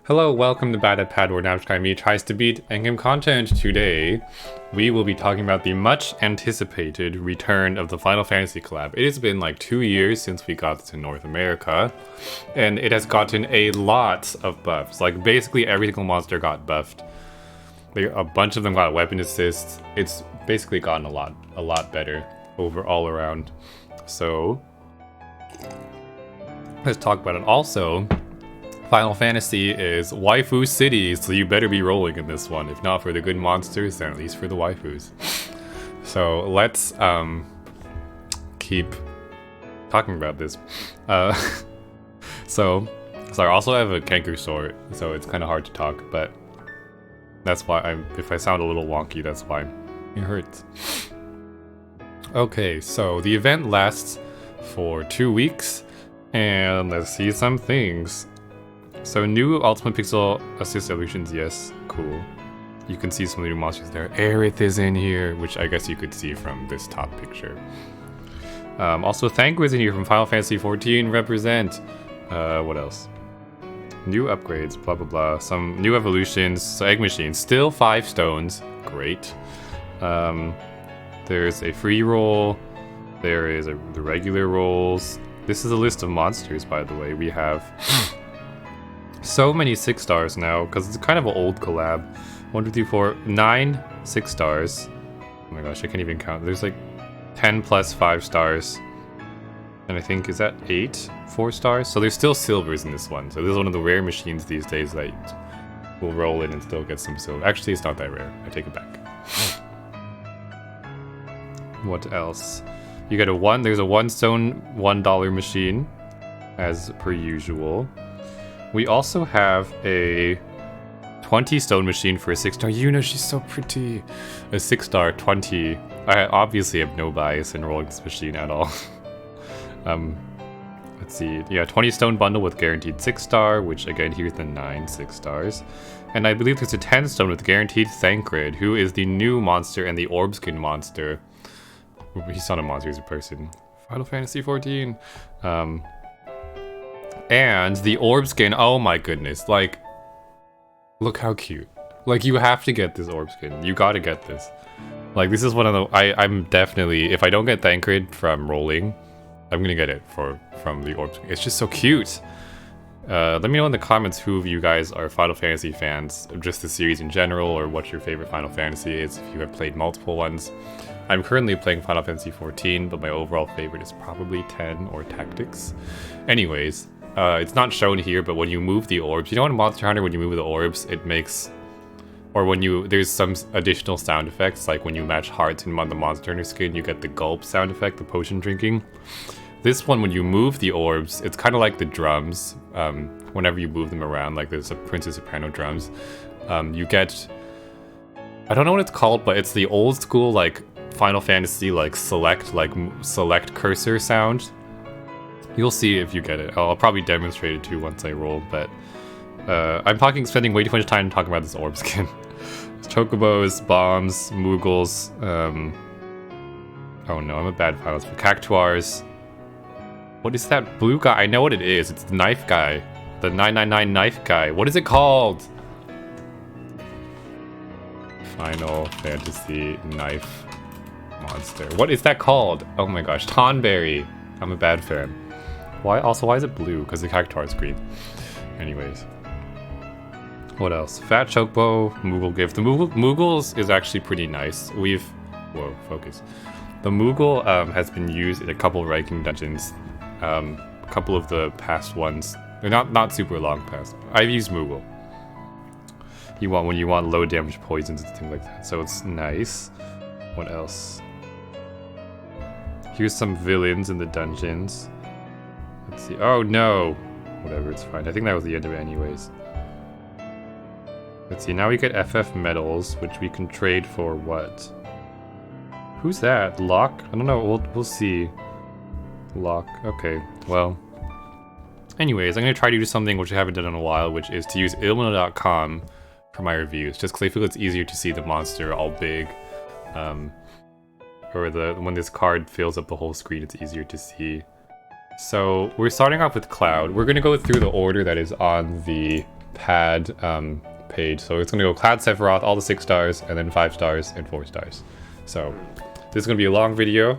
Hello, welcome to badatpad, where me tries to beat endgame content. Today, we will be talking about the much anticipated return of the Final Fantasy collab. It has been like 2 years since we got to North America, and it has gotten a lot of buffs. Like basically every single monster got buffed. A bunch of them got weapon assists. It's basically gotten a lot better all around. So let's talk about it. Also, Final Fantasy is waifu city, so you better be rolling in this one. If not for the good monsters, then at least for the waifus. So let's keep talking about this. So I also have a canker sore, so it's kind of hard to talk, but that's why if I sound a little wonky, that's why it hurts. Okay, so the event lasts for 2 weeks, and let's see some things. So new Ultimate Pixel Assist evolutions, yes, cool. You can see some of the new monsters there. Aerith is in here, which I guess you could see from this top picture. Also Thancred is in here from Final Fantasy 14, represent. What else? New upgrades, blah blah blah. Some new evolutions, so egg machines, still 5 stones, great. There's a free roll, there is the regular rolls. This is a list of monsters, by the way. We have so many 6 stars now, because it's kind of an old collab. 1, 2, 3, 4, 9 6 stars. Oh my gosh, I can't even count. There's like 10 plus 5 stars. And I think, is that 8 4 stars? So there's still silvers in this one. So this is one of the rare machines these days that will roll in and still get some silver. Actually, it's not that rare. I take it back. What else? You get there's a 1 stone $1 machine, as per usual. We also have a 20 stone machine for a 6-star. Yuna, she's so pretty. A 6-star 20. I obviously have no bias in rolling this machine at all. Let's see. Yeah, 20 stone bundle with guaranteed 6-star, which again, here's the 9 6 stars. And I believe there's a 10 stone with guaranteed Thancred, who is the new monster and the orb skin monster. He's not a monster, he's a person. Final Fantasy 14. And the orb skin, oh my goodness, like, look how cute. Like, you have to get this orb skin. You gotta get this. Like, this is one of the, I'm definitely, if I don't get Thancred from rolling, I'm gonna get it from the orb skin. It's just so cute. Let me know in the comments who of you guys are Final Fantasy fans, of just the series in general, or what your favorite Final Fantasy is, if you have played multiple ones. I'm currently playing Final Fantasy 14, but my overall favorite is probably 10 or Tactics. Anyways, it's not shown here, but when you move the orbs, you know in Monster Hunter when you move the orbs, it makes, or when there's some additional sound effects, like when you match hearts in the Monster Hunter skin, you get the gulp sound effect, the potion drinking. This one, when you move the orbs, it's kind of like the drums. Whenever you move them around, like there's a Princess Soprano drums, you get, I don't know what it's called, but it's the old school like Final Fantasy select cursor sound. You'll see if you get it. I'll probably demonstrate it too once I roll, but I'm spending way too much time talking about this orb skin. Chocobos, bombs, Moogles, oh no, I'm a bad finalist. Cactuars. What is that blue guy? I know what it is. It's the knife guy. The 999 knife guy. What is it called? Final Fantasy knife monster. What is that called? Oh my gosh, Tonberry. I'm a bad fan. Why is it blue? Because the Cactuar is green. Anyways. What else? Fat Chocobo, Moogle gift. The Moogles is actually pretty nice. Whoa, focus. The Moogle has been used in a couple of ranking dungeons. A couple of the past ones. They're not super long past. I've used Moogle. When you want low damage poisons and things like that. So it's nice. What else? Here's some villains in the dungeons. Let's see. Oh no! Whatever, it's fine. I think that was the end of it anyways. Let's see, now we get FF medals, which we can trade for what? Who's that? Locke? I don't know, we'll see. Locke, okay, well. Anyways, I'm gonna try to do something which I haven't done in a while, which is to use Illumina.com for my reviews, just because I feel it's easier to see the monster all big. Or when this card fills up the whole screen, it's easier to see. So we're starting off with Cloud. We're gonna go through the order that is on the badatpad page. So it's gonna go Cloud Sephiroth, all the 6 stars, and then 5 stars and 4 stars. So this is gonna be a long video.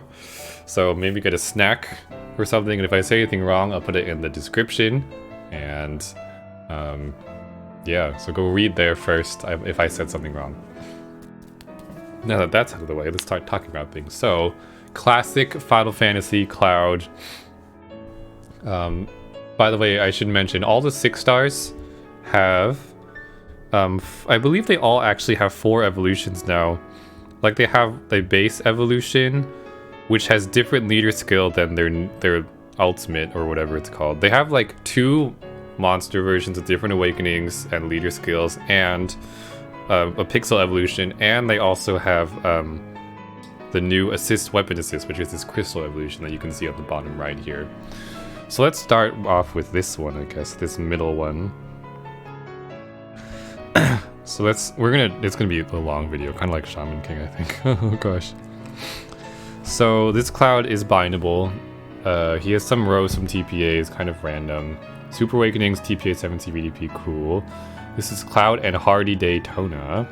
So maybe get a snack or something. And if I say anything wrong, I'll put it in the description. And yeah, so go read there first if I said something wrong. Now that that's out of the way, let's start talking about things. So, classic Final Fantasy Cloud. By the way, I should mention all the 6 stars have, I believe they all actually have 4 evolutions now. Like they have the base evolution, which has different leader skill than their ultimate or whatever it's called. They have like 2 monster versions of different awakenings and leader skills, and a pixel evolution, and they also have the new assist weapon assist, which is this crystal evolution that you can see at the bottom right here. So let's start off with this one, I guess, this middle one. So it's gonna be a long video, kind of like Shaman King, I think. Oh gosh. So this Cloud is bindable. He has some rows, some TPAs, kind of random. Super Awakenings, TPA 70 VDP, cool. This is Cloud and Hardy Daytona.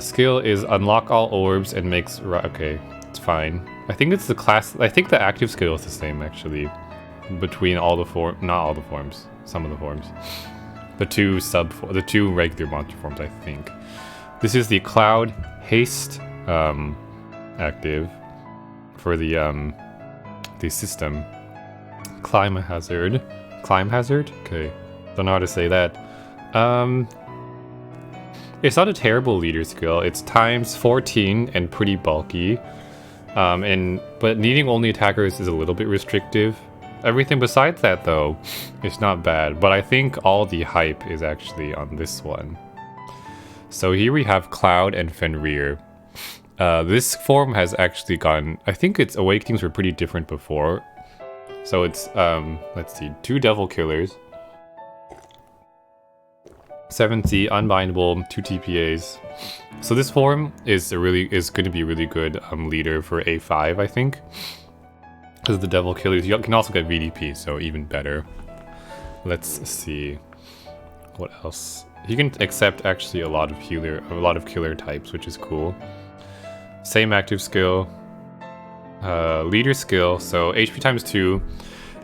Skill is unlock all orbs and makes... Okay, it's fine. I think it's the class... I think the active skill is the same, actually. Between all the forms... Not all the forms. Some of the forms. The 2 regular monster forms, I think. This is the Cloud Haste active for the system. Climb Hazard. Climb Hazard? Okay. Don't know how to say that. It's not a terrible leader skill. It's times 14 and pretty bulky. But needing only attackers is a little bit restrictive. Everything besides that, though, is not bad. But I think all the hype is actually on this one. So here we have Cloud and Fenrir. This form has actually gone... I think its awakenings were pretty different before. So it's, let's see, 2 Devil Killers. 70 unbindable, 2 TPAs. So this form is going to be a really good leader for A5, I think. Because the Devil Killers, you can also get VDP, so even better. Let's see what else. He can accept actually a lot of killer types, which is cool. Same active skill. Leader skill, so HP times 2.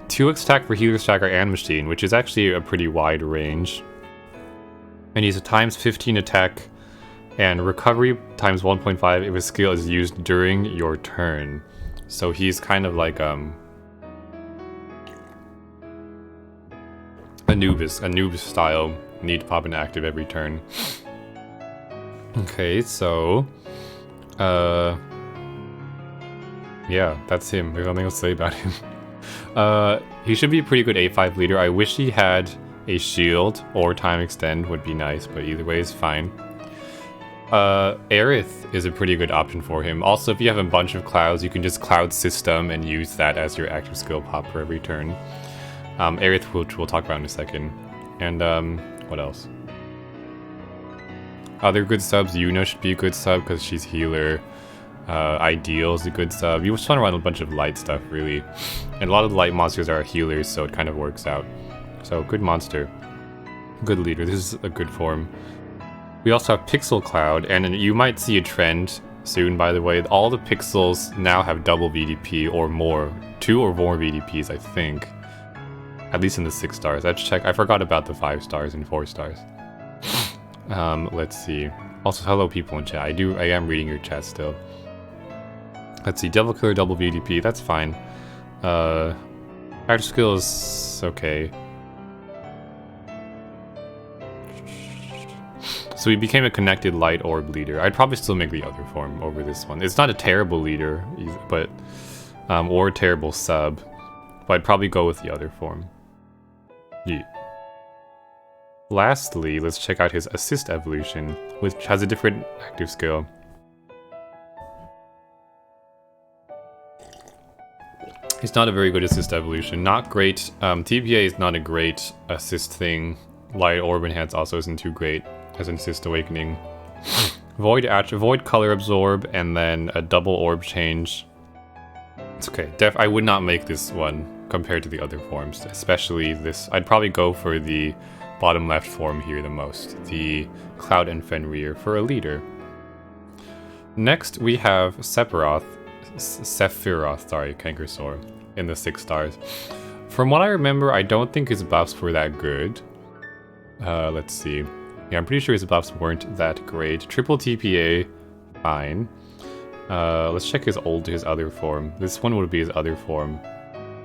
2x attack for healer, stacker, and machine, which is actually a pretty wide range. And he's a times 15 attack and recovery times 1.5 if his skill is used during your turn. So he's kind of like a Noob style. Need to pop an active every turn. Okay, so yeah, that's him. There's nothing else to say about him. He should be a pretty good A5 leader. I wish he had a shield or time extend would be nice, but either way is fine. Aerith is a pretty good option for him. Also, if you have a bunch of clouds, you can just cloud system and use that as your active skill pop for every turn. Aerith, which we'll talk about in a second. And what else? Other good subs, Yuna should be a good sub because she's healer. Ideal is a good sub. You just want to run a bunch of light stuff, really. And a lot of the light monsters are healers, so it kind of works out. So, good monster. Good leader. This is a good form. We also have Pixel Cloud, and you might see a trend soon, by the way. All the pixels now have double VDP or more. 2 or more VDPs, I think. At least in the 6 stars. Let's check. I forgot about the 5 stars and 4 stars. Let's see. Also, hello people in chat. I am reading your chat still. Let's see, Devil Killer, double VDP, that's fine. Active skill is okay. So he became a connected light orb leader. I'd probably still make the other form over this one. It's not a terrible leader, but or a terrible sub. But I'd probably go with the other form. Yeah. Lastly, let's check out his assist evolution, which has a different active skill. It's not a very good assist evolution. Not great. TPA is not a great assist thing. Light Orb Enhance also isn't too great as an assist awakening. Void color absorb, and then a double orb change. It's okay. I would not make this one compared to the other forms, especially this. I'd probably go for the bottom left form here the most, the Cloud and Fenrir for a leader. Next, we have Sephiroth, sorry, Kankersaur, in the 6 stars. From what I remember, I don't think his buffs were that good. Let's see. Yeah, I'm pretty sure his buffs weren't that great. Triple TPA, fine. Let's check his other form. This one would be his other form.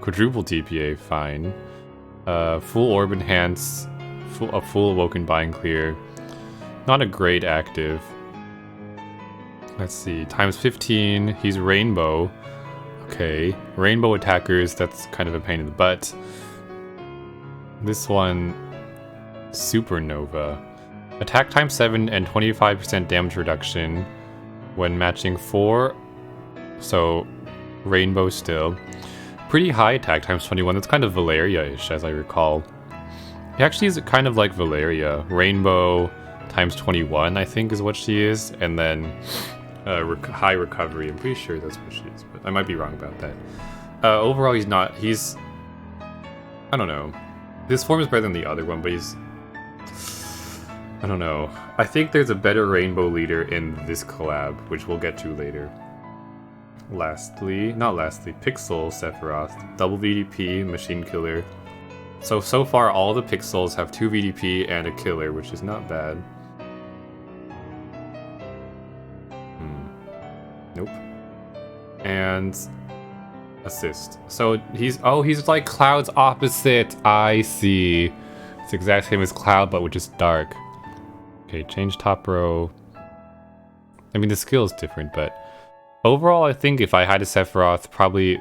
Quadruple TPA, fine. Full Orb Enhance, a full Awoken Bind Clear. Not a great active. Let's see, times 15, he's Rainbow. Okay, Rainbow attackers, that's kind of a pain in the butt. This one, Supernova. Attack times 7 and 25% damage reduction when matching 4, so Rainbow still. Pretty high attack times 21, that's kind of Valeria-ish as I recall. He actually is kind of like Valeria. Rainbow times 21 I think is what she is, and then high recovery, I'm pretty sure that's what she is, but I might be wrong about that. Overall he's I don't know. This form is better than the other one, but he's, I don't know. I think there's a better Rainbow leader in this collab, which we'll get to later. Pixel Sephiroth, double VDP, machine killer. So far all the Pixels have 2 VDP and a killer, which is not bad. Nope. And assist. So he's like Cloud's opposite. I see. It's the exact same as Cloud, but with just dark. Okay, change top row. I mean, the skill is different, but overall, I think if I had a Sephiroth, probably,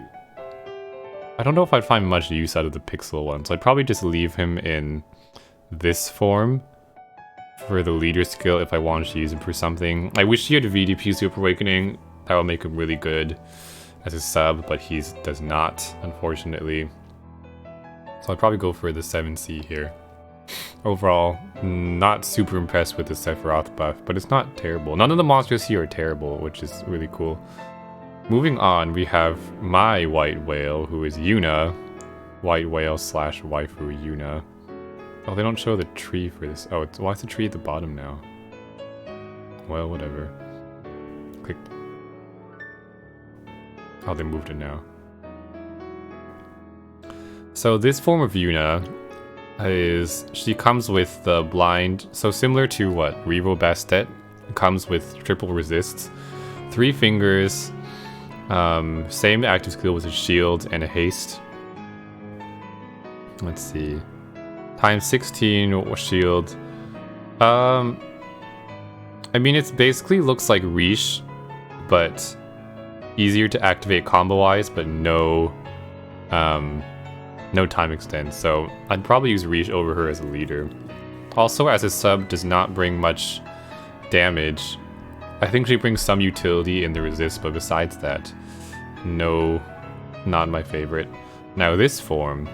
I don't know if I'd find much use out of the Pixel one, so I'd probably just leave him in this form for the leader skill if I wanted to use him for something. I wish he had a VDP Super Awakening. That would make him really good as a sub, but he does not, unfortunately. So I'd probably go for the 7C here. Overall, not super impressed with the Sephiroth buff, but it's not terrible. None of the monsters here are terrible, which is really cool. Moving on, we have my White Whale, who is Yuna. White Whale / waifu Yuna. Oh, they don't show the tree for this. Oh, why is the tree at the bottom now? Well, whatever. Click. Oh, they moved it now. So this form of Yuna she comes with the blind, so similar to what Revo Bastet comes with triple resists, 3 fingers, same active skill with a shield and a haste. Let's see, times 16 shield. I mean, it's basically looks like Riche, but easier to activate combo wise, but no time extend, so I'd probably use Riche over her as a leader. Also, as a sub, does not bring much damage. I think she brings some utility in the resist, but besides that, no, not my favorite. Now this form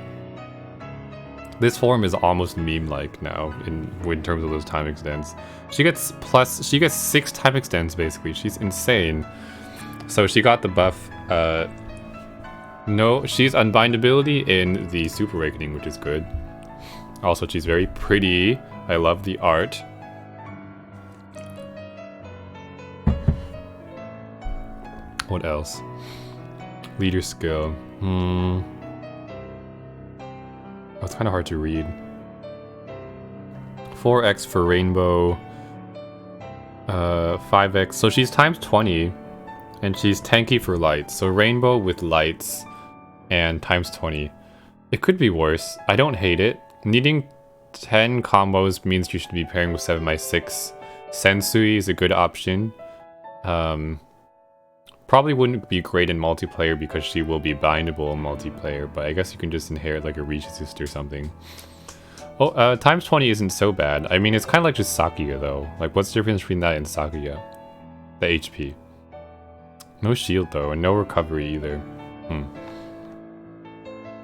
is almost meme-like now in terms of those time extends. She gets 6 time extends basically. She's insane. So she got the buff. No, she's unbindability in the Super Awakening, which is good. Also, she's very pretty. I love the art. What else? Leader skill. Oh, it's kind of hard to read. 4x for Rainbow. 5x. So she's times 20. And she's tanky for lights. So Rainbow with lights and times 20. It could be worse. I don't hate it. Needing 10 combos means you should be pairing with 7x6. Sensui is a good option. Probably wouldn't be great in multiplayer because she will be bindable in multiplayer, but I guess you can just inherit like a Reach Assist or something. Oh, times 20 isn't so bad. I mean, it's kind of like just Sakuya though. Like, what's the difference between that and Sakuya? The HP. No shield though, and no recovery either.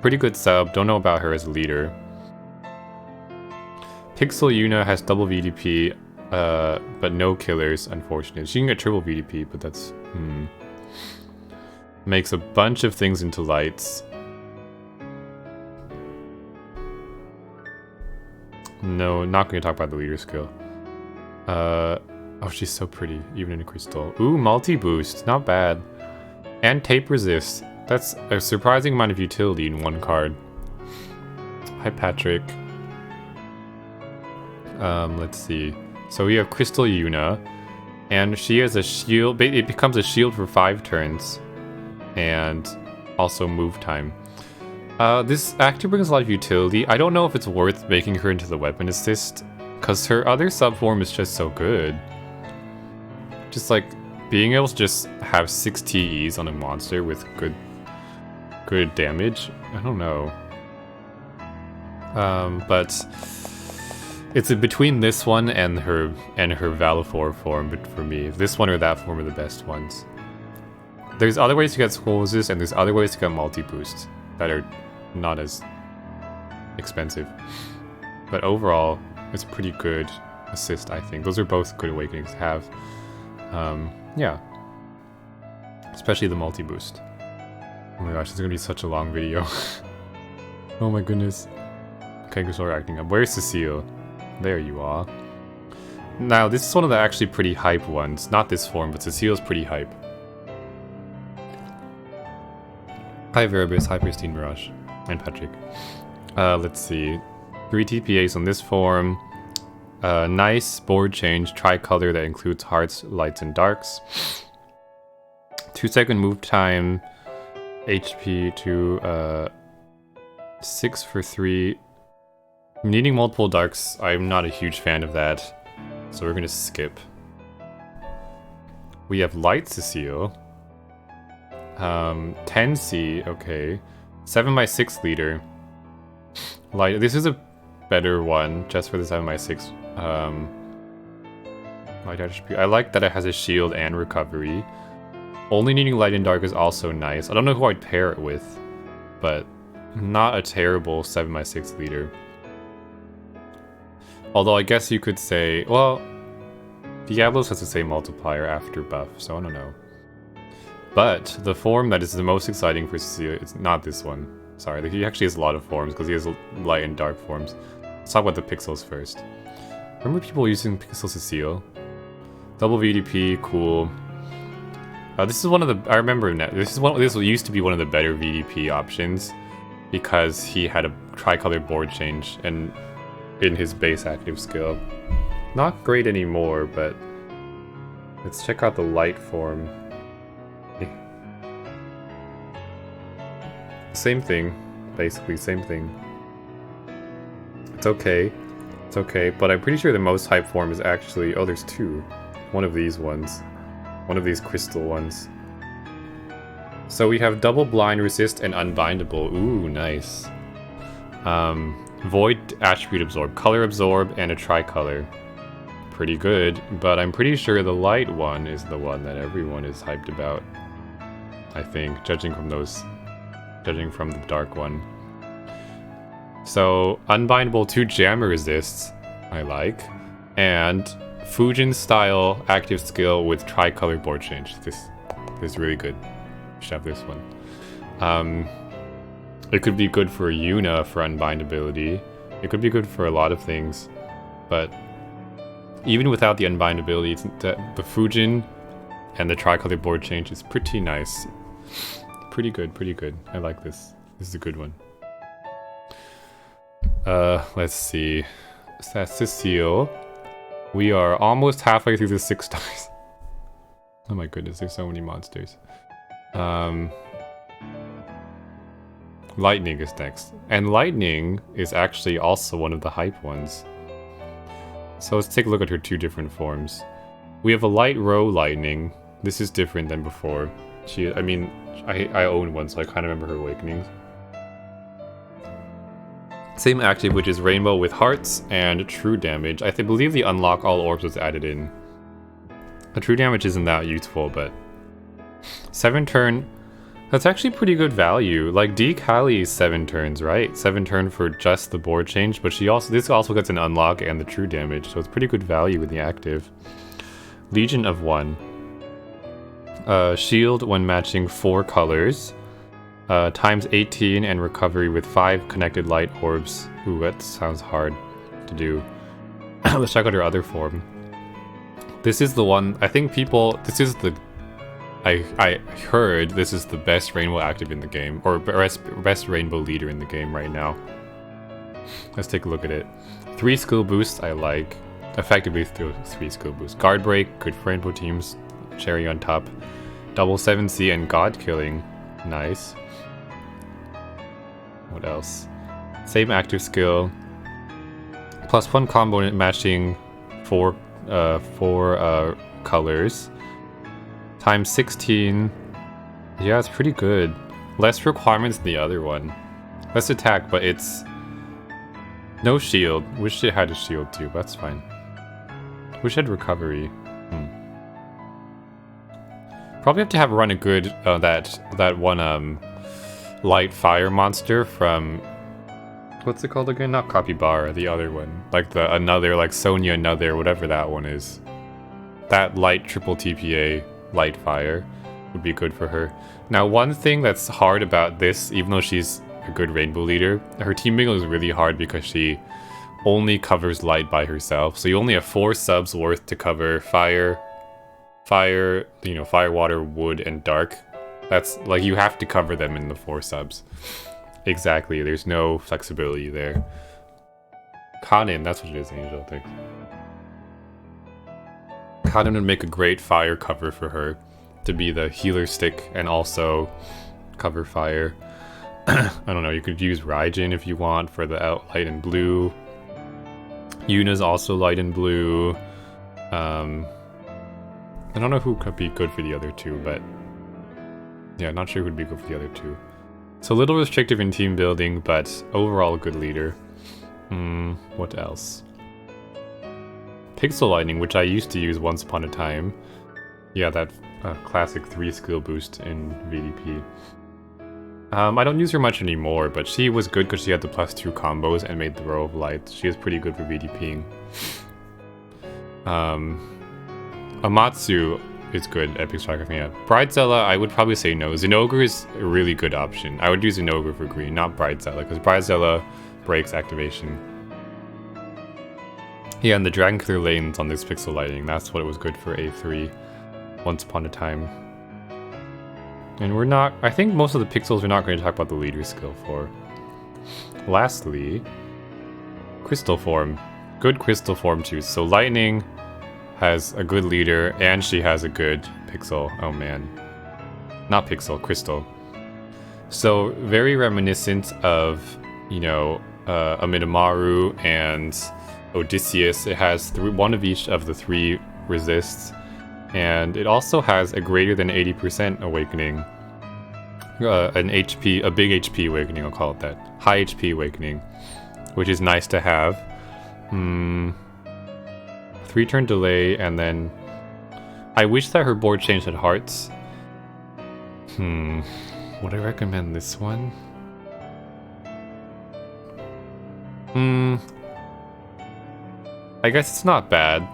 Pretty good sub, don't know about her as a leader. Pixel Yuna has double VDP, but no killers, unfortunately. She can get triple VDP, but that's... Makes a bunch of things into lights. No, not going to talk about the leader skill. Oh, she's so pretty, even in a crystal. Ooh, multi-boost, not bad. And tape resist. That's a surprising amount of utility in one card. Hi, Patrick. Let's see. So we have Crystal Yuna, and she has a shield. It becomes a shield for 5 turns, and also move time. This actually brings a lot of utility. I don't know if it's worth making her into the weapon assist, because her other subform is just so good. Just like being able to just have 6 TEs on a monster with good damage. I don't know. But it's between this one and her Valifor form. But for me, this one or that form are the best ones. There's other ways to get Scroll Resist, and there's other ways to get multi-boost that are not as expensive. But overall, it's a pretty good assist, I think. Those are both good awakenings to have. Yeah. Especially the multi-boost. Oh my gosh, this is gonna be such a long video. Oh my goodness. Okay, go start acting up. Where's Cecil? There you are. Now, this is one of the actually pretty hype ones. Not this form, but Cecil's pretty hype. Hi Veribus, hi Pristine Mirage, and Patrick. Let's see. 3 TPAs on this form. Nice board change, tricolor that includes hearts, lights, and darks. 2-second move time, HP to 6 for 3. Needing multiple darks, I'm not a huge fan of that, so we're gonna skip. We have Light Cecil. 10C, okay. 7x6 leader. Light, this is a better one, just for the 7x6. Light attribute. I like that it has a shield and recovery. Only needing light and dark is also nice. I don't know who I'd pair it with, but not a terrible 7x6 leader. Although I guess you could say, well, Diablos has the same multiplier after buff, so I don't know. But the form that is the most exciting for Cecil, it's not this one. Sorry, he actually has a lot of forms because he has light and dark forms. Let's talk about the pixels first. Remember people using Pixel Cecil? Double VDP, cool. This is one of the, I remember this used to be one of the better VDP options because he had a tricolor board change and in his base active skill. Not great anymore, but let's check out the light form. Same thing, basically, same thing. It's okay. It's okay, but I'm pretty sure the most hype form is actually... Oh, there's 2. One of these ones. One of these crystal ones. So we have double blind resist and unbindable. Ooh, nice. Void attribute absorb, color absorb, and a tricolor. Pretty good, but I'm pretty sure the light one is the one that everyone is hyped about. I think, judging from the dark one. So, unbindable 2 jammer resists, I like. And Fujin style active skill with tricolor board change. This is really good. Should have this one. It could be good for Yuna for unbindability. It could be good for a lot of things. But even without the unbindability, the Fujin and the tricolor board change is pretty nice. Pretty good, pretty good. I like this. This is a good one. Let's see. That's Cecil. We are almost halfway through the 6 stars. Oh my goodness, there's so many monsters. Lightning is next. And Lightning is actually also one of the hype ones. So let's take a look at her 2 different forms. We have a light row Lightning. This is different than before. I own one, so I kind of remember her awakenings. Same active, which is Rainbow with hearts and true damage. I believe the unlock all orbs was added in. The true damage isn't that useful, but 7 turn. That's actually pretty good value. Like Kali is 7 turns, right? 7 turn for just the board change, but this also gets an unlock and the true damage, so it's pretty good value with the active. Legion of 1. Shield when matching 4 colors. Times 18 and recovery with 5 connected light orbs. Ooh, that sounds hard. to do. Let's check out her other form. This is the one, I think people, this is the, I heard this is the best rainbow active in the game, or best rainbow leader in the game right now. Let's take a look at it. 3 skill boosts I like. Effectively 3 skill boosts. Guard break, good for rainbow teams. Cherry on top. Double 7C and god killing. Nice. What else? Same active skill. +1 combo matching 4 colors. Times 16. Yeah, it's pretty good. Less requirements than the other one. Less attack, but it's no shield. Wish it had a shield too, but that's fine. Wish it had recovery. Probably have to have run a good that one light fire monster from, what's it called again? Not Capybara, the other one. Like the another, like Sonya another, whatever that one is. That light triple TPA light fire would be good for her. Now, one thing that's hard about this, even though she's a good rainbow leader, her team bingo is really hard because she only covers light by herself. So you only have 4 subs worth to cover fire, you know, fire, water, wood, and dark. That's like, you have to cover them in the 4 subs. Exactly, there's no flexibility there. Kanin, that's what it is, Angel, I think. Kanin would make a great fire cover for her, to be the healer stick and also cover fire. I don't know, you could use Raijin if you want for the light and blue. Yuna's also light and blue. I don't know who could be good for the other 2, but yeah, not sure who would be good for the other 2. So a little restrictive in team building, but overall a good leader. What else? Pixel Lightning, which I used to use once upon a time. Yeah, that classic 3 skill boost in VDP. I don't use her much anymore, but she was good because she had the +2 combos and made the row of lights. She is pretty good for VDPing. Amatsu is good, Epic Striker. Yeah. Bridezilla, I would probably say no. Zinogre is a really good option. I would do Zinogre for green, not Bridezilla, because Bridezilla breaks activation. Yeah, and the Dragon Killer lanes on this Pixel Lightning, that's what was good for A3 once upon a time. And we're not, I think most of the pixels we're not going to talk about the leader skill for. Lastly, Crystal Form. Good Crystal Form too. So Lightning has a good leader and she has a good pixel. Oh man. Not pixel, crystal. So very reminiscent of, you know, Amidamaru and Odysseus. It has one of each of the 3 resists. And it also has a greater than 80% awakening. A big HP awakening, I'll call it that. High HP awakening, which is nice to have. 3-turn delay, and then I wish that her board change had hearts. Would I recommend this one? I guess it's not bad.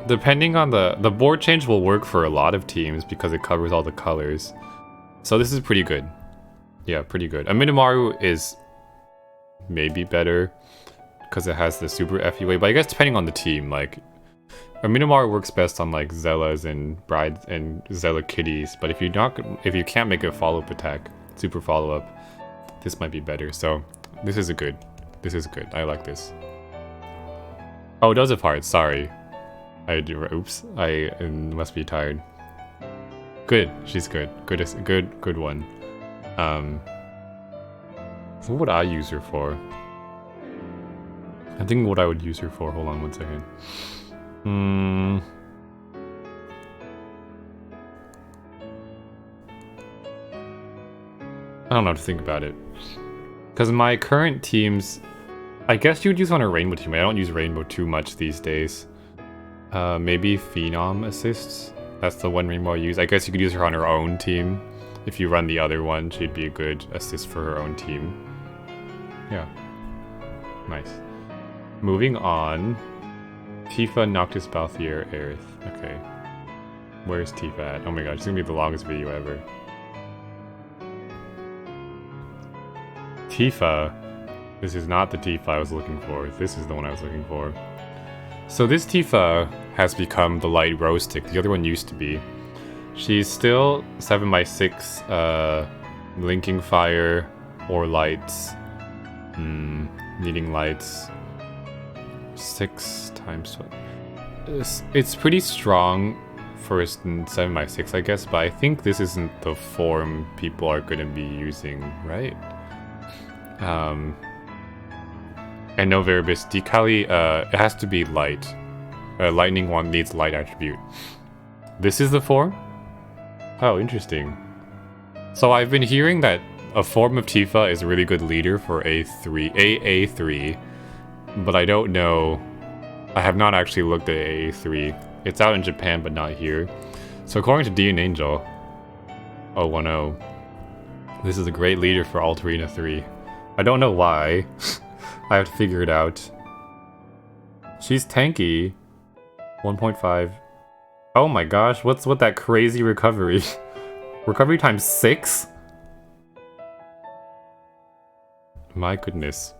Depending on the board change will work for a lot of teams because it covers all the colors. So this is pretty good. Yeah, pretty good. Amidamaru is maybe better because it has the super FUA, but I guess depending on the team, like Amidamaru works best on like Zellas and Brides and Zella Kitties, but if you can't make a follow-up attack, super follow-up, this might be better. So this is good. I like this. Oh, it does have hearts, sorry. Oops, I must be tired. Good, she's good. Good one. What would I use her for? I think what I would use her for, hold on one second. I don't know how to think about it. Because my current teams, I guess you would use on a Rainbow team. I don't use Rainbow too much these days. Maybe Phenom assists. That's the one Rainbow I use. I guess you could use her on her own team. If you run the other one, she'd be a good assist for her own team. Yeah. Nice. Moving on. Tifa, Noctis, Balthier, Aerith. Okay. Where's Tifa at? Oh my god, it's gonna be the longest video ever. Tifa. This is not the Tifa I was looking for. This is the one I was looking for. So this Tifa has become the light rose stick. The other one used to be. She's still 7x6, linking fire or lights. Needing lights. 6 times 12. It's pretty strong for 7x6, I guess, but I think this isn't the form people are going to be using, right? And no Veribus. Decali, it has to be light. Lightning one needs light attribute. This is the form? Oh, interesting. So I've been hearing that a form of Tifa is a really good leader for AA3, but I don't know. I have not actually looked at AA3. It's out in Japan, but not here. So according to D and Angel, 010, this is a great leader for Altarina 3. I don't know why. I have to figure it out. She's tanky. 1.5. Oh my gosh, what's with that crazy recovery? Recovery times 6? My goodness.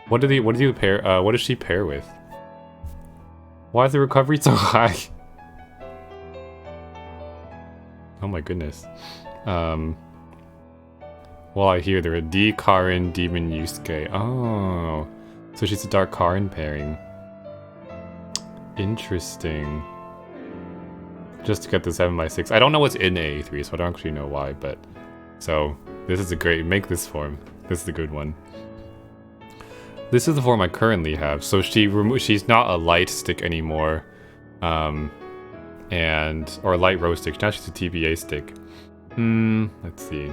What does she pair with? Why is the recovery so high? Oh my goodness. Well, I hear there are D, Karin, Demon, Yusuke. Oh. So she's a Dark Karin pairing. Interesting. Just to get the 7x6. I don't know what's in AA3, so I don't actually know why, but... So, this is a great... Make this form. This is a good one. This is the form I currently have. So she's not a light stick anymore. Or a light rose stick. Now she's a TBA stick. Let's see.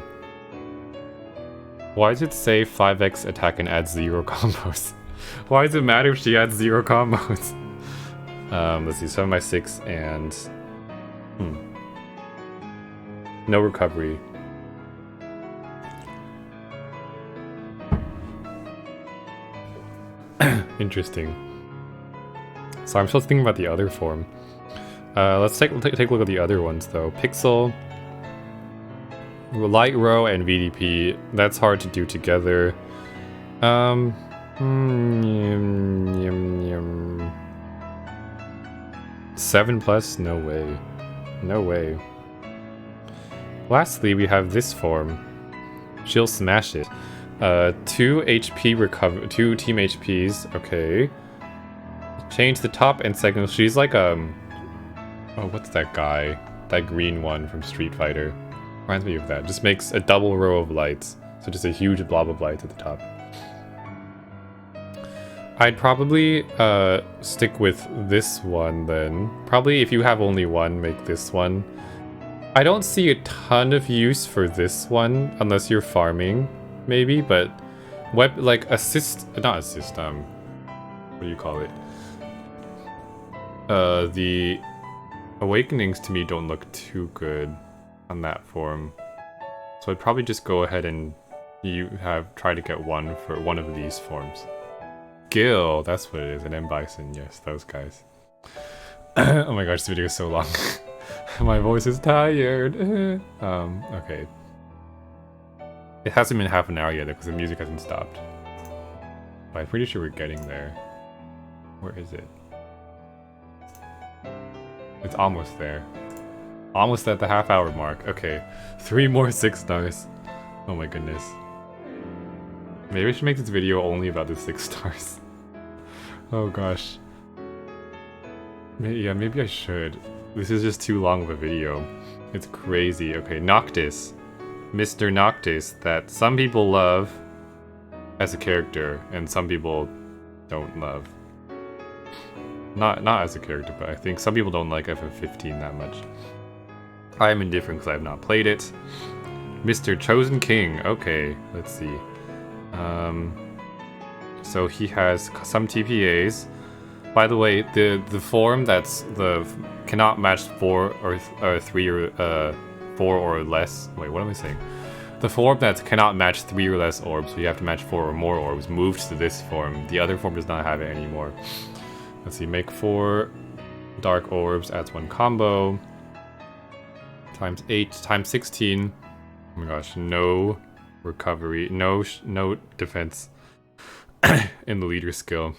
Why does it say 5x attack and add 0 combos? Why does it matter if she adds 0 combos? Let's see, 7x6 and... No recovery. Interesting. So I'm still thinking about the other form. Let's take a look at the other ones though. Pixel, Light Row, and VDP. That's hard to do together. 7+? No way. No way. Lastly, we have this form. She'll smash it. 2 HP recover, 2 team HPs. Okay. Change the top and second. She's like oh, what's that guy? That green one from Street Fighter. Reminds me of that. Just makes a double row of lights. So just a huge blob of lights at the top. I'd probably stick with this one then. Probably if you have only one, make this one. I don't see a ton of use for this one unless you're farming, maybe, but not assist, what do you call it? The awakenings to me don't look too good on that form. So I'd probably just go ahead and try to get one for one of these forms. Gil, that's what it is, an M Bison, yes, those guys. Oh my gosh, this video is so long. My voice is tired. Okay. It hasn't been half an hour yet because the music hasn't stopped. But I'm pretty sure we're getting there. Where is it? It's almost there. Almost at the half-hour mark. Okay. 3 more 6 stars. Oh my goodness. Maybe I should make this video only about the 6 stars. Oh gosh. Yeah, maybe I should. This is just too long of a video. It's crazy. Okay, Noctis. Mr. Noctis, that some people love as a character, and some people don't love. Not as a character, but I think some people don't like FF15 that much. I am indifferent because I have not played it. Mr. Chosen King. Okay, let's see. So he has some TPAs. By the way, the form that's cannot match 4 or 3 or 4 or less. Wait, what am I saying? The form that cannot match 3 or less orbs, so you have to match 4 or more orbs, moves to this form. The other form does not have it anymore. Let's see, make 4 dark orbs, adds 1 combo. Times 8, times 16. Oh my gosh, no recovery. No defense in the leader skill.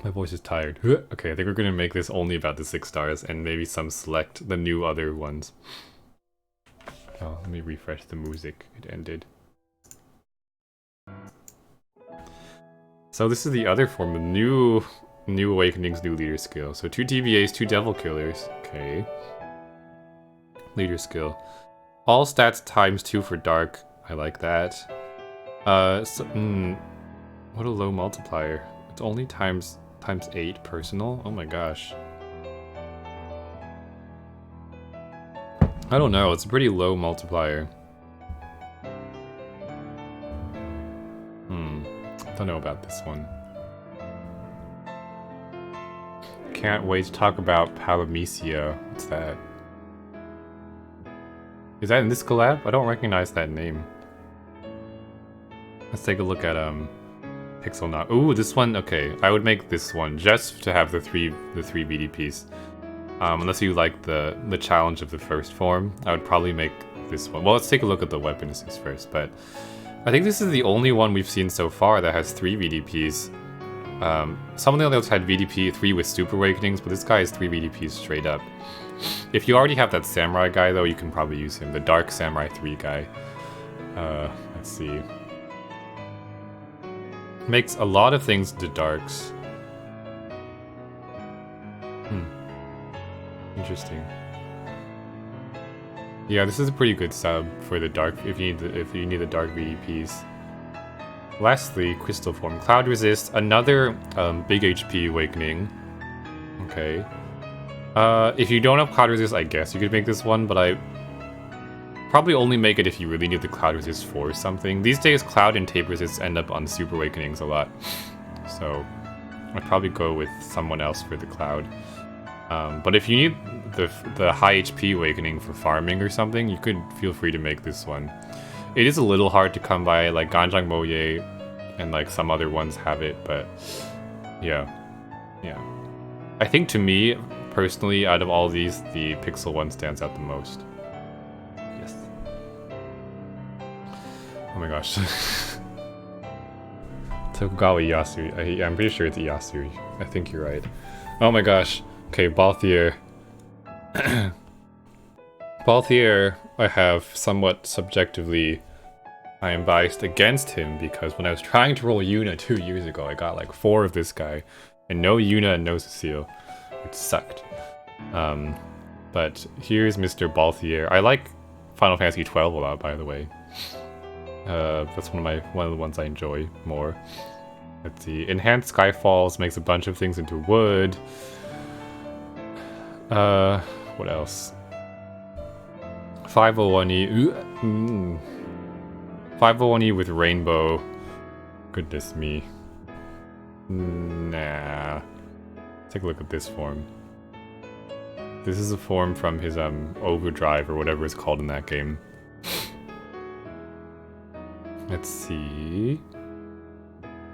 My voice is tired. Okay, I think we're gonna make this only about the 6 stars and maybe some select the new other ones. Oh, let me refresh the music. It ended. So this is the other form, the new Awakenings, new leader skill. So 2 TVAs, 2 Devil Killers. Okay. Leader skill. All stats ×2 for Dark. I like that. What a low multiplier. It's only times 8 personal? Oh my gosh. I don't know, it's a pretty low multiplier. Don't know about this one. Can't wait to talk about Palamecia. What's that? Is that in this collab? I don't recognize that name. Let's take a look at Pixel now. Ooh, this one. Okay, I would make this one just to have the three VDPs. Unless you like the challenge of the first form, I would probably make this one. Well, let's take a look at the weapon assist first. But I think this is the only one we've seen so far that has 3 VDPs. Some of the others had VDP 3 with Super Awakenings, but this guy has 3 VDPs straight up. If you already have that Samurai guy, though, you can probably use him. The Dark Samurai 3 guy. Let's see. Makes a lot of things to Darks. Interesting. Yeah, this is a pretty good sub for the Dark if you need the Dark VDPs. Lastly, Crystal Form. Cloud Resist, another big HP Awakening. Okay. If you don't have Cloud Resist, I guess you could make this one, but I probably only make it if you really need the Cloud Resist for something. These days, Cloud and Tape Resist end up on Super Awakenings a lot. So I'd probably go with someone else for the Cloud. But if you need the high HP Awakening for farming or something, you could feel free to make this one. It is a little hard to come by, like Ganjang Moye and like some other ones have it, but yeah. I think to me, personally, out of all these, the Pixel one stands out the most. Yes. Oh my gosh. Tokugawa Ieyasu. I'm pretty sure it's Ieyasu. I think you're right. Oh my gosh. Okay, Balthier. Balthier, I have somewhat subjectively, I am biased against him because when I was trying to roll Yuna 2 years ago, I got like 4 of this guy, and no Yuna and no Cecil, which sucked. But here's Mr. Balthier. I like Final Fantasy XII a lot, by the way. That's one of the ones I enjoy more. Let's see. Enhanced Skyfalls makes a bunch of things into wood. What else? 501E. 501E with Rainbow. Goodness me. Nah. Take a look at this form. This is a form from his Overdrive or whatever it's called in that game. Let's see.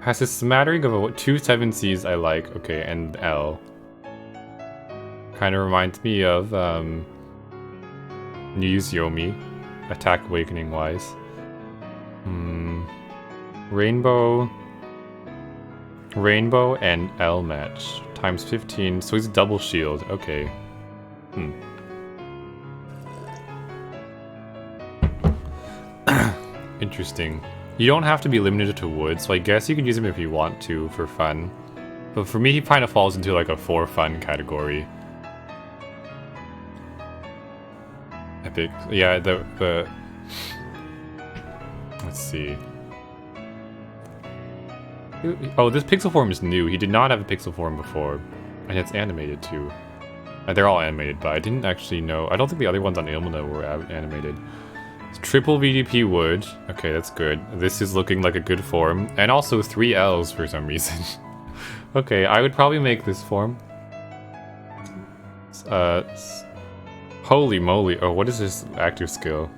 Has a smattering of 2 7Cs I like. Okay, and L. Kind of reminds me of News Yomi, attack awakening wise. Rainbow and L match times 15, so he's double shield. Okay. Interesting. You don't have to be limited to wood, so I guess you can use him if you want to for fun. But for me, he kind of falls into like a for fun category. Epic. Yeah, the let's see. Oh, this pixel form is new. He did not have a pixel form before. And it's animated too. They're all animated, but I didn't actually know. I don't think the other ones on Ilmina were animated. It's triple VDP wood. Okay, that's good. This is looking like a good form. And also 3 Ls for some reason. Okay, I would probably make this form. Holy moly. Oh, what is this active skill?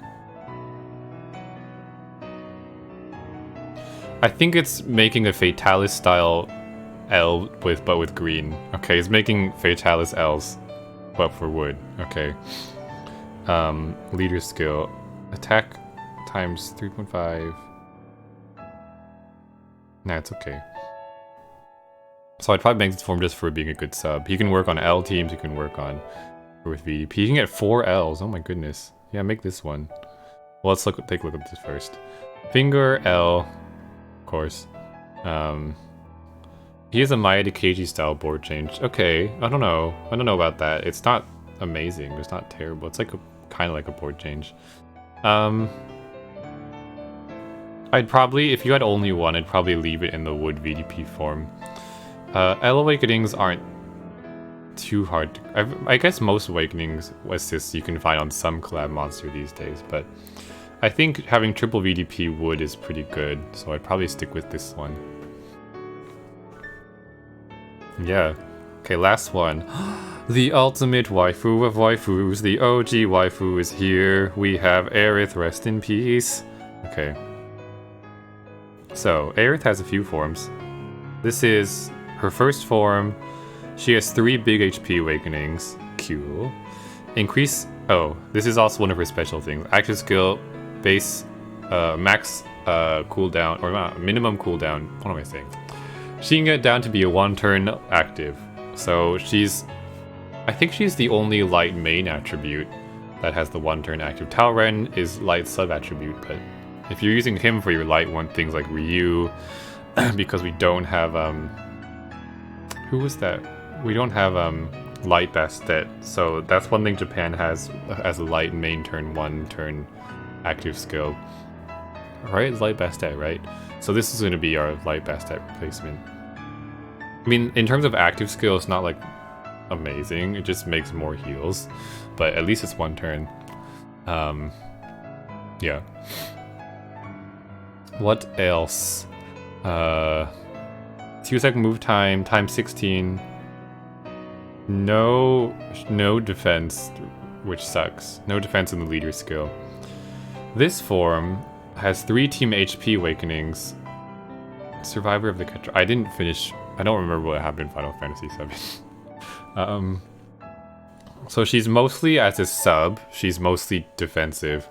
I think it's making a Fatalis style L but with green. Okay, it's making Fatalis Ls, but for wood. Okay. Leader skill. Attack times 3.5. Nah, it's okay. So I'd probably make this form just for being a good sub. He can work on L teams, he can work on with VDP. He can get 4 Ls, oh my goodness. Yeah, make this one. Well, let's take a look at this first. Finger, L, of course. He has a Maya to KG style board change. Okay, I don't know about that. It's not amazing, it's not terrible. It's like kind of like a board change. I'd probably, if you had only one, I'd probably leave it in the wood VDP form. L Awakenings aren't too hard to, I guess most Awakenings assists you can find on some collab monster these days, but I think having triple VDP wood is pretty good, so I'd probably stick with this one. Yeah. Okay, last one. The ultimate waifu of waifus, the OG waifu is here. We have Aerith, rest in peace. Okay. So, Aerith has a few forms. This is her first form. She has 3 big HP awakenings. Cool. Increase... Oh, this is also one of her special things. Active skill, base, max cooldown, or minimum cooldown. What am I saying? She can get down to be a 1-turn active. So she's... I think she's the only light main attribute that has the 1-turn active. Talren is light sub-attribute, but if you're using him for your light one, things like Ryu, because we don't have... who was that? We don't have light Bastet, so that's one thing Japan has as a light main turn 1-turn active skill. Right? It's light Bastet, right? So this is going to be our light Bastet replacement. I mean, in terms of active skill, it's not like amazing. It just makes more heals, but at least it's 1 turn. Yeah. What else? 2-second move time, time 16. No defense, which sucks. No defense in the leader skill. This form has 3 team HP awakenings. Survivor of the Catcher. I didn't finish. I don't remember what happened in Final Fantasy VII. So she's mostly as a sub. She's mostly defensive.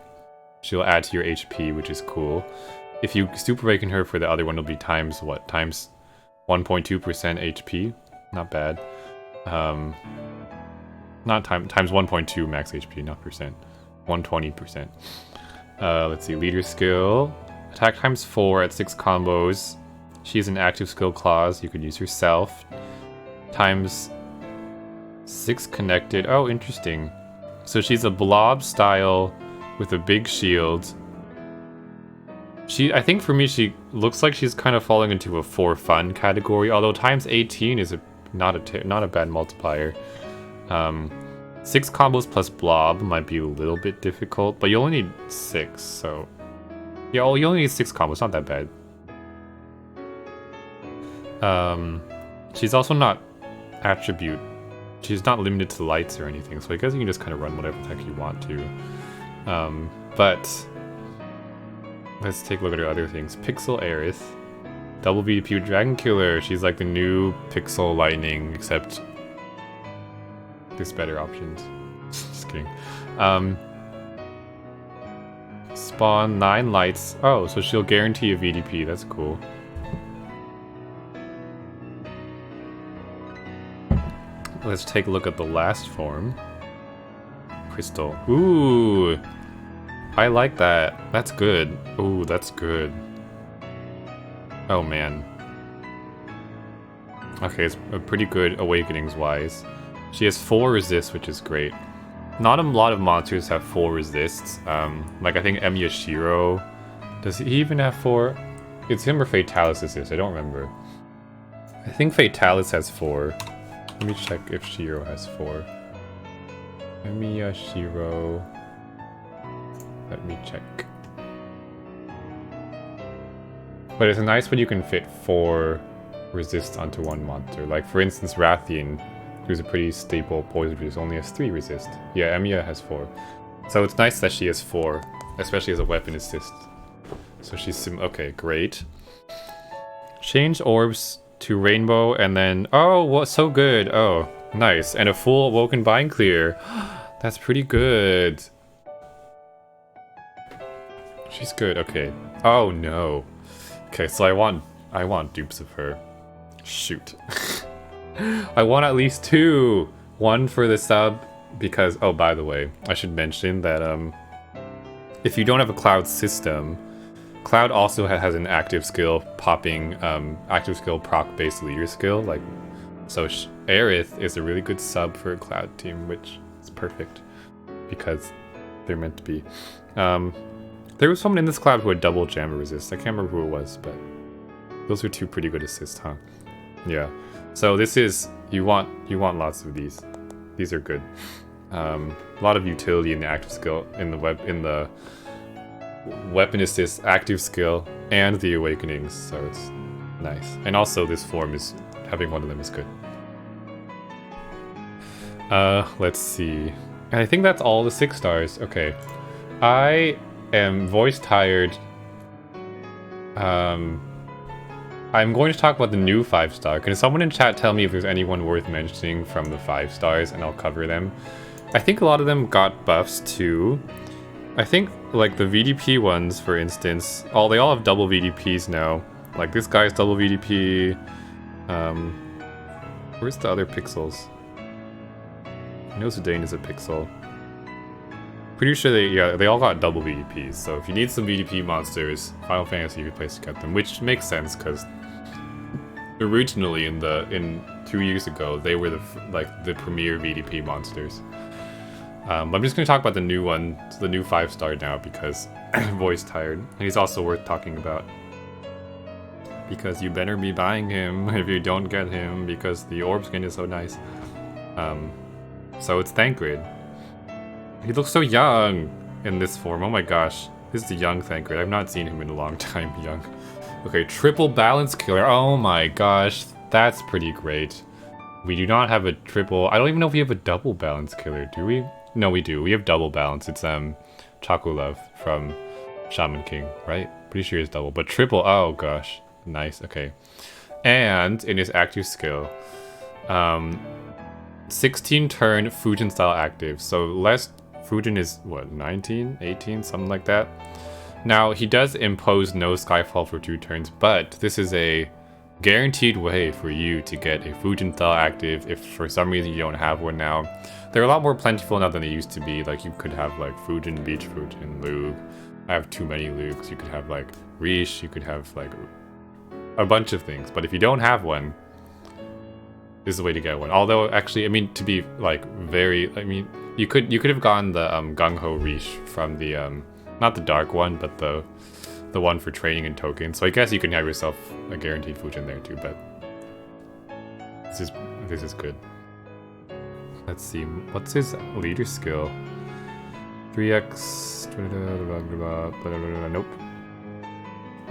She'll add to your HP, which is cool. If you super awaken her for the other one, it'll be times what? Times 1.2% HP. Not bad. Not times 1.2 max HP, not percent. 120%. Let's see, leader skill. Attack times 4 at 6 combos. She's an active skill clause. You could use herself. Times 6 connected. Oh, interesting. So she's a blob style with a big shield. I think for me, she looks like she's kind of falling into a for fun category. Although times 18 is not a bad multiplier. 6 combos plus blob might be a little bit difficult, but you only need 6, so yeah, you only need 6 combos. Not that bad. She's also not attribute. She's not limited to lights or anything, so I guess you can just kind of run whatever the heck you want to. But let's take a look at her other things. Pixel Aerith. Double VDP Dragon Killer. She's like the new Pixel Lightning, except there's better options. Just kidding. Spawn 9 lights. Oh, so she'll guarantee a VDP. That's cool. Let's take a look at the last form. Crystal. Ooh! I like that. That's good. Ooh, that's good. Oh man. Okay, it's pretty good awakenings-wise. She has 4 resists, which is great. Not a lot of monsters have 4 resists. Like I think Emyashiro. Does he even have 4? It's him or Fatalis assist, I don't remember. I think Fatalis has 4. Let me check if Shiro has 4. Emyashiro. Let me check. But it's nice when you can fit 4 resists onto one monster. Like for instance, Rathian, who's a pretty staple poison producer, only has 3 resist. Yeah, Emiya has 4. So it's nice that she has 4, especially as a weapon assist. So she's okay, great. Change orbs to rainbow and then oh, what so good. Oh, nice. And a full Awoken Bind Clear. That's pretty good. She's good, okay. Oh no. Okay, so I want dupes of her. Shoot. I want at least 2! One for the sub, because, oh, by the way, I should mention that, if you don't have a Cloud system, Cloud also has an active skill popping, active skill proc-based leader skill, like, so Aerith is a really good sub for a Cloud team, which is perfect, because they're meant to be. There was someone in this Cloud who had double jam resist, I can't remember who it was, but those are 2 pretty good assists, huh? Yeah, so this is, you want lots of these. These are good. A lot of utility in the active skill, in the weapon assist active skill and the awakenings, so it's nice. And also this form is, having one of them is good. Let's see. And I think that's all the 6 stars. Okay. I am voice tired. I'm going to talk about the new 5-star. Can someone in chat tell me if there's anyone worth mentioning from the 5 stars, and I'll cover them. I think a lot of them got buffs too. I think, like, the VDP ones, for instance, they all have double VDPs now. Like, this guy's double VDP. Where's the other pixels? I know Zidane is a pixel. Pretty sure they all got double VDPs, so if you need some VDP monsters, Final Fantasy is a good place to get them, which makes sense, because originally in 2 years ago, they were the premier VDP monsters. I'm just going to talk about the new one, the new 5-star now, because voice tired. And he's also worth talking about. Because you better be buying him if you don't get him, because the orb skin is so nice. So it's Thancred. He looks so young in this form, oh my gosh. This is the young Thancred, I've not seen him in a long time, young. Okay, triple balance killer, oh my gosh, that's pretty great. We do not have a triple, I don't even know if we have a double balance killer, do we? No, we do. We have double balance. It's Chocolove from Shaman King, right? Pretty sure it's double, but triple. Oh gosh, nice. Okay, and in his active skill, 16 turn Fujin style active. So less Fujin is what, 19, 18, something like that. Now he does impose no Skyfall for 2 turns, but this is a guaranteed way for you to get a Fujin style active if for some reason you don't have one now. They're a lot more plentiful now than they used to be. Like, you could have like Fujin, Beach Fujin, Lug. I have too many Lugs. You could have like Rish, you could have like a bunch of things. But if you don't have one, this is the way to get one. Although actually, I mean, to be like you could have gotten the Gung Ho Rish from the not the dark one, but the one for training and tokens. So I guess you can have yourself a guaranteed Fujin there too, but this is good. Let's see, what's his leader skill? 3x... Nope.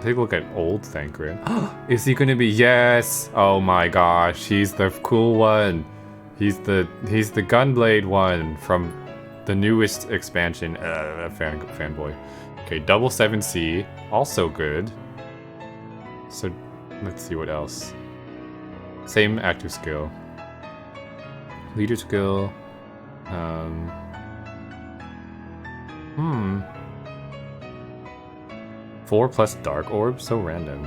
Take a look at old Thancred. Is he gonna be... Yes! Oh my gosh, he's the cool one. He's the Gunblade one from the newest expansion. Fanboy. Okay, double 7C, also good. So, let's see what else. Same active skill. Leader skill. 4 plus dark orb, so random.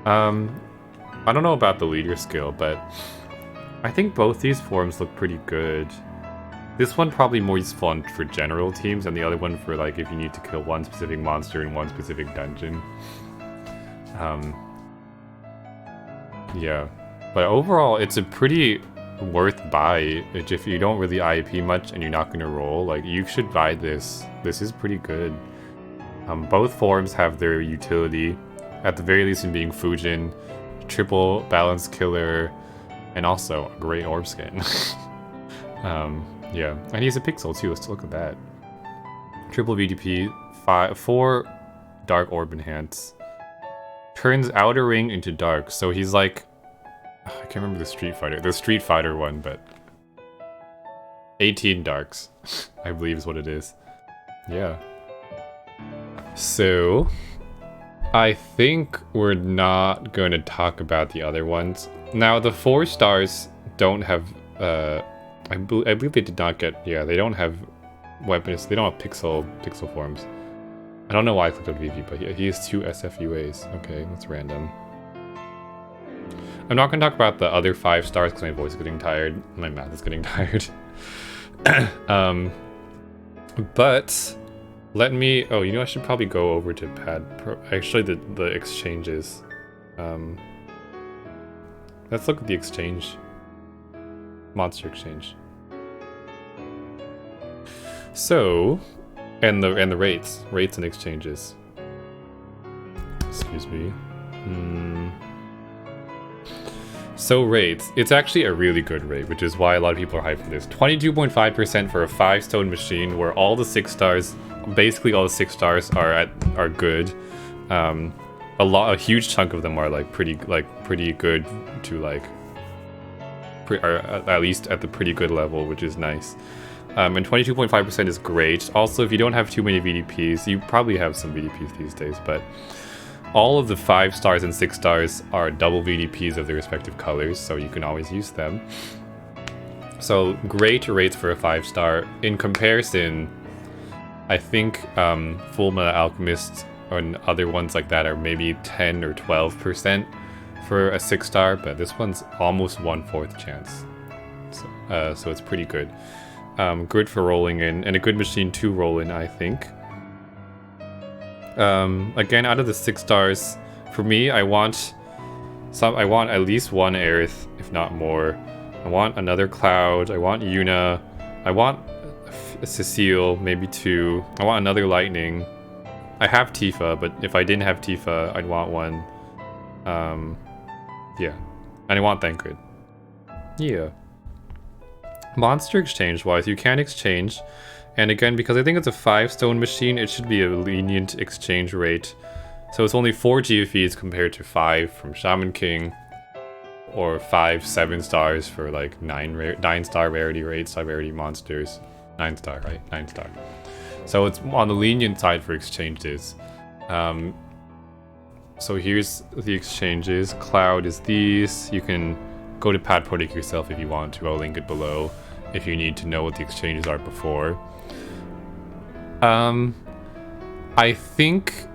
I don't know about the leader skill, but I think both these forms look pretty good. This one probably more useful for general teams, and the other one for like if you need to kill one specific monster in one specific dungeon. Yeah, but overall it's a pretty worth buy. If you don't really IEP much and you're not gonna roll, like, you should buy this. This is pretty good. Both forms have their utility, at the very least in being Fujin, triple balance killer, and also a great orb skin. Yeah, and he's a pixel too, let's look at that. Triple VDP, 4 dark orb enhance. Turns outer ring into dark, so he's like... I can't remember the Street Fighter one, but... 18 darks, I believe is what it is. Yeah. So... I think we're not going to talk about the other ones. Now, the 4 stars don't have... I believe they did not get... Yeah, they don't have weapons. They don't have pixel forms. I don't know why I clicked on VP, but he has 2 SFUAs. Okay, that's random. I'm not going to talk about the other 5 stars because my voice is getting tired. My math is getting tired. But let me... Oh, you know, I should probably go over to Pad Pro. Actually, the exchanges. Let's look at the exchange. Monster exchange. So, and the rates and exchanges. Excuse me. So rates, it's actually a really good rate, which is why a lot of people are hyped for this. 22.5% for a 5-stone machine, where all the 6 stars, basically all the 6 stars are good. A huge chunk of them are like pretty good to like, are at least at the pretty good level, which is nice. And 22.5% is great. Also, if you don't have too many VDPs, you probably have some VDPs these days, but all of the 5 stars and 6 stars are double VDPs of their respective colors, so you can always use them. So great rates for a 5-star. In comparison, I think Full Metal Alchemist and other ones like that are maybe 10 or 12% for a 6-star, but this one's almost 1/4 chance. So it's pretty good. Good for rolling in, and a good machine to roll in, I think. Again, out of the 6 stars, for me, I want at least one Aerith, if not more. I want another Cloud. I want Yuna. I want Cecil, maybe 2. I want another Lightning. I have Tifa, but if I didn't have Tifa, I'd want one. Yeah, and I want Thancred. Yeah. Monster exchange wise, you can exchange. And again, because I think it's a 5-stone machine, it should be a lenient exchange rate. So it's only 4 GFEs compared to 5 from Shaman King, or 5 7-stars for like 9-star rarity or 8-star rarity monsters. 9-star, right? 9-star. So it's on the lenient side for exchanges. So here's the exchanges. Cloud is these. You can go to Pad Prodigy yourself if you want to. I'll link it below if you need to know what the exchanges are before. I think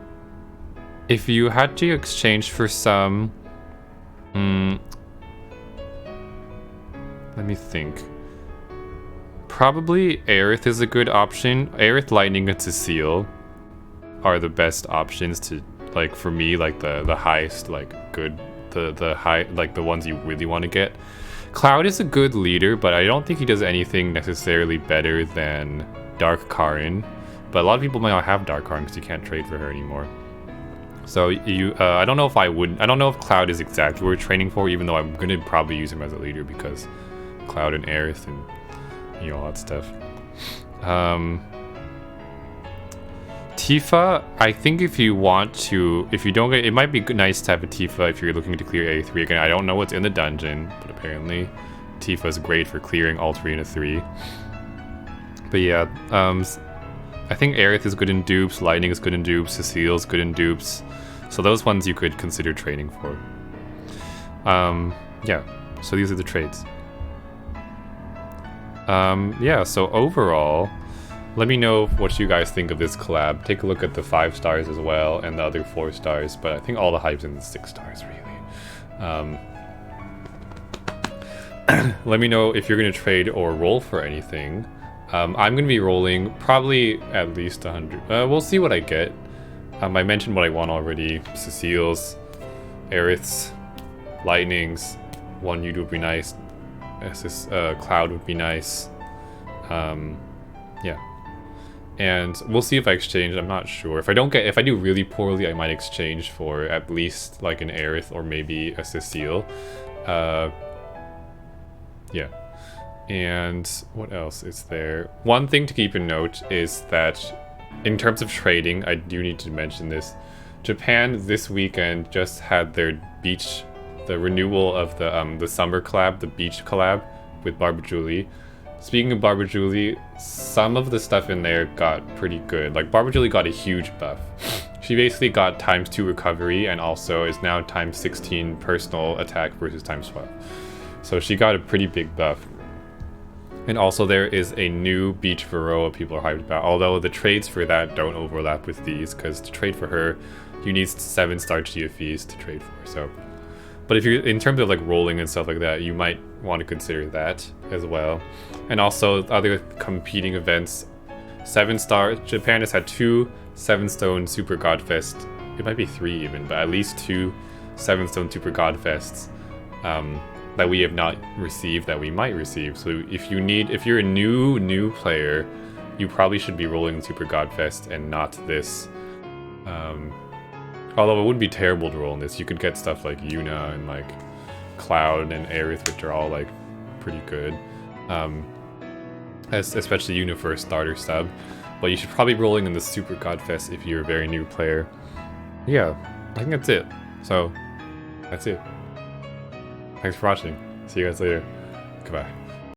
if you had to exchange for some, let me think. Probably Aerith is a good option. Aerith, Lightning, and Cecil are the best options to, like, for me, like the highest, like, good, the high, like the ones you really want to get. Cloud is a good leader, but I don't think he does anything necessarily better than Dark Karin. But a lot of people might not have Dark Karin because you can't trade for her anymore. So I don't know if I don't know if Cloud is exactly what we're training for, even though I'm gonna probably use him as a leader because Cloud and Aerith and, you know, all that stuff. Tifa, I think if you want to, if you don't get, it might be nice to have a Tifa if you're looking to clear A3. Again, I don't know what's in the dungeon, but apparently Tifa is great for clearing all 3 into 3. But yeah, I think Aerith is good in dupes, Lightning is good in dupes, Cecile is good in dupes. So those ones you could consider trading for. Yeah, so these are the trades. Yeah, so overall, let me know what you guys think of this collab. Take a look at the 5 stars as well and the other 4 stars, but I think all the hype's in the 6 stars really. Let me know if you're gonna trade or roll for anything. I'm gonna be rolling probably at least 100. We'll see what I get. I mentioned what I want already. Cecile's, Aerith's, Lightning's. 1 Yuna would be nice. Cloud would be nice. Yeah. And we'll see if I exchange. I'm not sure. If I do really poorly, I might exchange for at least like an Aerith or maybe a Cecile. Yeah. And what else is there? One thing to keep in note is that in terms of trading, I do need to mention this. Japan this weekend just had their beach, the renewal of the summer collab, the beach collab with Barbara Julie. Speaking of Barbara Julie, some of the stuff in there got pretty good. Like Barbara Julie got a huge buff. She basically got ×2 recovery and also is now ×16 personal attack versus ×12. So she got a pretty big buff. And also there is a new Beach Varroa people are hyped about, although the trades for that don't overlap with these, because to trade for her, you need 7-star GFEs to trade for, so. But if you're, in terms of like rolling and stuff like that, you might want to consider that as well. And also other competing events, 7-star, Japan has had 2 7-stone Super Godfest, it might be 3 even, but at least 2 7-stone Super Godfests that we have not received that we might receive. So if you're a new player, you probably should be rolling Super Godfest and not this. Although it wouldn't be terrible to roll in this. You could get stuff like Yuna and like Cloud and Aerith, which are all like pretty good. Especially Yuna for a starter sub. But you should probably be rolling in the Super Godfest if you're a very new player. Yeah, I think that's it. So, that's it. Thanks for watching. See you guys later. Goodbye.